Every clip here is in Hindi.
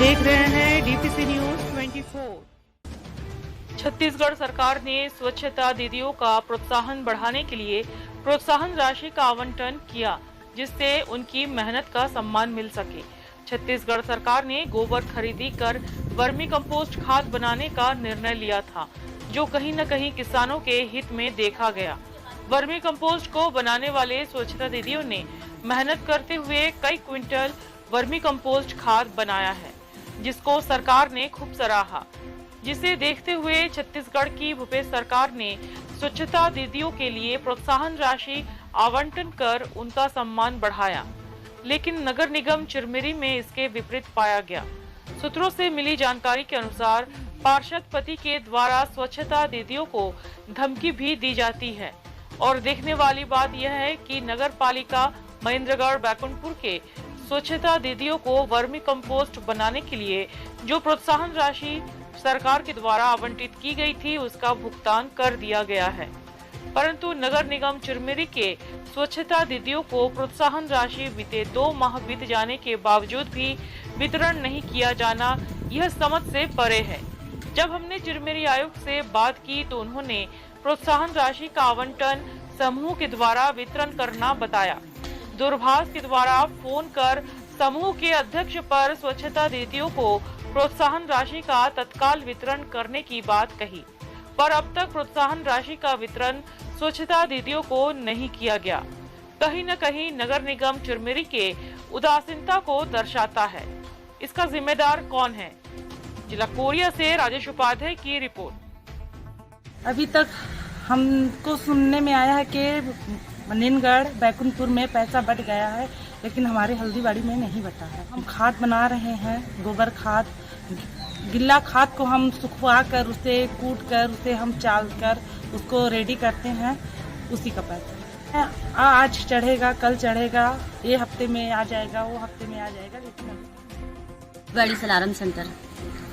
देख रहे हैं डीपीसी न्यूज 24। छत्तीसगढ़ सरकार ने स्वच्छता दीदियों का प्रोत्साहन बढ़ाने के लिए प्रोत्साहन राशि का आवंटन किया, जिससे उनकी मेहनत का सम्मान मिल सके। छत्तीसगढ़ सरकार ने गोबर खरीदी कर वर्मी कंपोस्ट खाद बनाने का निर्णय लिया था, जो कहीं न कहीं किसानों के हित में देखा गया। वर्मी कंपोस्ट को बनाने वाले स्वच्छता दीदियों ने मेहनत करते हुए कई क्विंटल वर्मी कंपोस्ट खाद बनाया है, जिसको सरकार ने खूब सराहा। जिसे देखते हुए छत्तीसगढ़ की भूपेश सरकार ने स्वच्छता दीदियों के लिए प्रोत्साहन राशि आवंटन कर उनका सम्मान बढ़ाया, लेकिन नगर निगम चिरमिरी में इसके विपरीत पाया गया। सूत्रों से मिली जानकारी के अनुसार पार्षद पति के द्वारा स्वच्छता दीदियों को धमकी भी दी जाती है और देखने वाली बात यह है कि नगर पालिका महेंद्रगढ़ बैकुंठपुर के स्वच्छता दीदियों को वर्मी कंपोस्ट बनाने के लिए जो प्रोत्साहन राशि सरकार के द्वारा आवंटित की गई थी, उसका भुगतान कर दिया गया है। परंतु नगर निगम चिरमिरी के स्वच्छता दीदियों को प्रोत्साहन राशि बीते 2 माह बीत जाने के बावजूद भी वितरण नहीं किया जाना यह समझ से परे है। जब हमने चिरमिरी आयुक्त से बात की तो उन्होंने प्रोत्साहन राशि का आवंटन समूह के द्वारा वितरण करना बताया। दूरभाष के द्वारा फोन कर समूह के अध्यक्ष पर स्वच्छता दीदियों को प्रोत्साहन राशि का तत्काल वितरण करने की बात कही, पर अब तक प्रोत्साहन राशि का वितरण स्वच्छता दीदियों को नहीं किया गया। कहीं न कहीं नगर निगम चिरमिरी के उदासीनता को दर्शाता है। इसका जिम्मेदार कौन है? जिला कोरिया से राजेश उपाध्याय की रिपोर्ट। अभी तक हमको सुनने में आया है कि मनेनगढ़ बैकुंठपुर में पैसा बढ़ गया है, लेकिन हमारे हल्दीबाड़ी में नहीं बता है। हम खाद बना रहे हैं, गोबर खाद, गिल्ला खाद को हम सुखवा कर उसे कूट कर उसे हम चाल कर उसको रेडी करते हैं, उसी का पैसा आज चढ़ेगा, कल चढ़ेगा, ये हफ्ते में आ जाएगा, वो हफ्ते में आ जाएगा। लेकिन गाड़ी सलारम सेंटर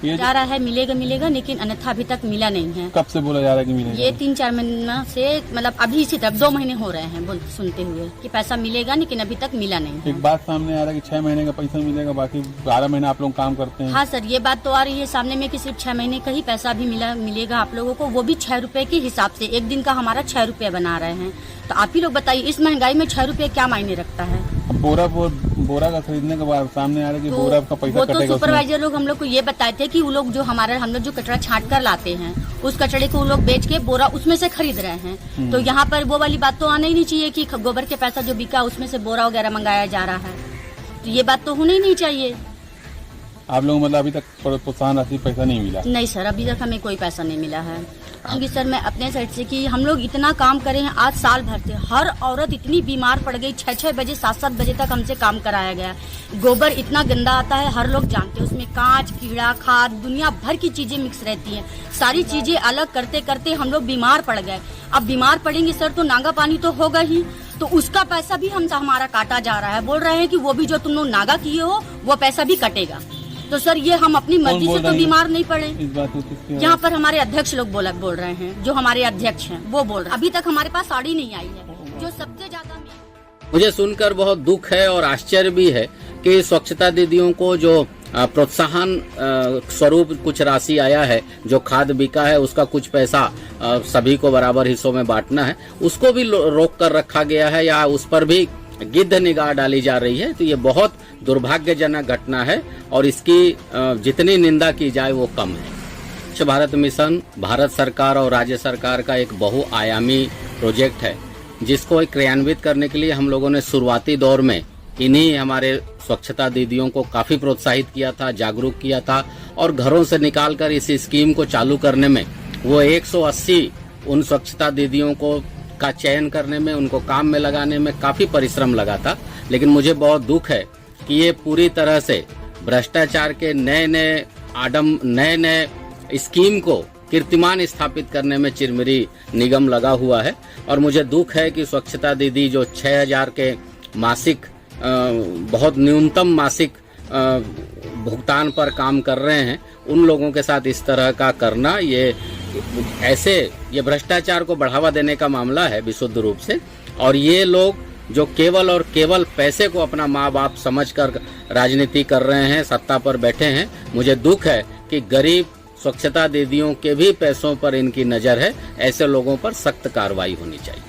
जा रहा है, मिलेगा, लेकिन अन्यथा अभी तक मिला नहीं है। कब से बोला जा रहा है कि मिलेगा? ये 3-4 महीना से, मतलब अभी इसी तरफ 2 महीने हो रहे हैं सुनते हुए कि पैसा मिलेगा, लेकिन अभी तक मिला नहीं है। एक बात सामने आ रहा है कि 6 महीने का पैसा मिलेगा, बाकी 12 महीने आप लोग काम करते हैं। हाँ सर, ये बात तो आ रही है सामने में कि सिर्फ 6 महीने का ही पैसा भी मिलेगा आप लोगों को, वो भी 6 रुपए के हिसाब से। एक दिन का हमारा 6 रुपए बना रहे हैं, तो आप ही लोग बताइए इस महंगाई में 6 रुपए क्या मायने रखता है? बोरा का खरीदने के बाद सामने आ रहा है कि बोरा का पैसा कटेगा। वो तो सुपरवाइजर लोग हम लोग को ये बताए थे कि वो लोग जो हम लोग जो कचरा छांट कर लाते हैं, उस कचरे को वो लोग बेच के बोरा उसमें से खरीद रहे हैं। तो यहाँ पर वो वाली बात तो आना ही नहीं चाहिए कि गोबर के पैसा जो बिका उसमें से बोरा वगैरह मंगाया जा रहा है। तो ये बात तो होनी ही नहीं चाहिए। आप लोग मतलब अभी तक प्रोत्साहन राशि पैसा नहीं मिला? नहीं सर, अभी तक हमें कोई पैसा नहीं मिला है। क्योंकि सर मैं अपने साइड से कि हम लोग इतना काम करे हैं, आज साल भर से हर औरत इतनी बीमार पड़ गई, 6-6 बजे 7-7 बजे तक हमसे काम कराया गया। गोबर इतना गंदा आता है, हर लोग जानते हैं, उसमें कांच, कीड़ा, खाद, दुनिया भर की चीजें मिक्स रहती हैं। सारी चीजें अलग करते करते हम लोग बीमार पड़ गए। अब बीमार पड़ेंगे सर तो नागा पानी तो होगा ही, तो उसका पैसा भी हमारा काटा जा रहा है। बोल रहे हैं कि वो भी जो तुम लोग नागा किए हो वो पैसा भी कटेगा। तो सर ये हम अपनी मर्जी से तो बीमार नहीं पड़े। यहाँ पर हमारे अध्यक्ष लोग बोल रहे हैं, जो हमारे अध्यक्ष हैं वो बोल रहे हैं। अभी तक हमारे पास साड़ी नहीं आई है, जो सबसे ज्यादा। मुझे सुनकर बहुत दुख है और आश्चर्य भी है कि स्वच्छता दीदियों को जो प्रोत्साहन स्वरूप कुछ राशि आया है, जो खाद बिका है उसका कुछ पैसा सभी को बराबर हिस्सों में बांटना है, उसको भी रोक कर रखा गया है या उस पर भी गिद्ध निगाह डाली जा रही है। तो ये बहुत दुर्भाग्यजनक घटना है और इसकी जितनी निंदा की जाए वो कम है। स्वच्छ भारत मिशन भारत सरकार और राज्य सरकार का एक बहुआयामी प्रोजेक्ट है, जिसको क्रियान्वित करने के लिए हम लोगों ने शुरुआती दौर में इन्हीं हमारे स्वच्छता दीदियों को काफी प्रोत्साहित किया था, जागरूक किया था और घरों से निकालकर इस स्कीम को चालू करने में वो 180 उन स्वच्छता दीदियों को का चयन करने में, उनको काम में लगाने में काफी परिश्रम लगा था। लेकिन मुझे बहुत दुख है कि ये पूरी तरह से भ्रष्टाचार के नए स्कीम को कीर्तिमान स्थापित करने में चिरमिरी निगम लगा हुआ है। और मुझे दुख है कि स्वच्छता दीदी जो 6000 के मासिक बहुत न्यूनतम मासिक भुगतान पर काम कर रहे हैं, उन लोगों के साथ इस तरह का करना ये भ्रष्टाचार को बढ़ावा देने का मामला है विशुद्ध रूप से। और ये लोग जो केवल और केवल पैसे को अपना माँ बाप समझकर राजनीति कर रहे हैं, सत्ता पर बैठे हैं। मुझे दुख है कि गरीब स्वच्छता दीदियों के भी पैसों पर इनकी नज़र है। ऐसे लोगों पर सख्त कार्रवाई होनी चाहिए।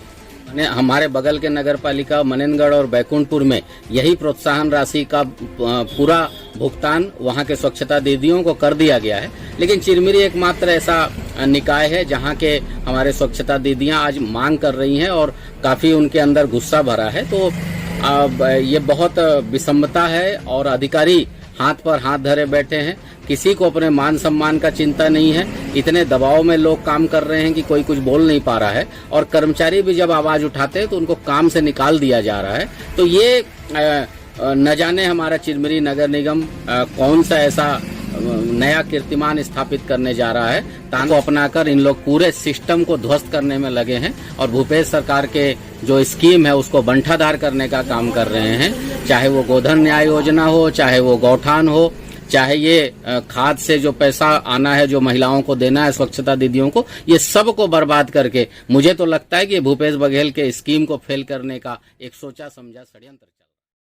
हमारे बगल के नगर पालिका मनेनगढ़ और बैकुंठपुर में यही प्रोत्साहन राशि का पूरा भुगतान वहां के स्वच्छता दीदियों को कर दिया गया है। लेकिन चिरमिरी एकमात्र ऐसा निकाय है जहां के हमारे स्वच्छता दीदियां आज मांग कर रही हैं और काफी उनके अंदर गुस्सा भरा है। तो अब ये बहुत विषमता है और अधिकारी हाथ पर हाथ धरे बैठे हैं। किसी को अपने मान सम्मान का चिंता नहीं है। इतने दबाव में लोग काम कर रहे हैं कि कोई कुछ बोल नहीं पा रहा है और कर्मचारी भी जब आवाज उठाते हैं तो उनको काम से निकाल दिया जा रहा है। तो ये न जाने हमारा चिरमिरी नगर निगम कौन सा ऐसा नया कीर्तिमान स्थापित करने जा रहा है। तांगो अपनाकर इन लोग पूरे सिस्टम को ध्वस्त करने में लगे हैं और भूपेश सरकार के जो स्कीम है उसको बंटाधार करने का काम कर रहे हैं। चाहे वो गोधन न्याय योजना हो, चाहे वो गौठान हो, चाहे ये खाद से जो पैसा आना है जो महिलाओं को देना है स्वच्छता दीदियों को, ये सब को बर्बाद करके मुझे तो लगता है कि भूपेश बघेल के स्कीम को फेल करने का एक सोचा समझा षड्यंत्र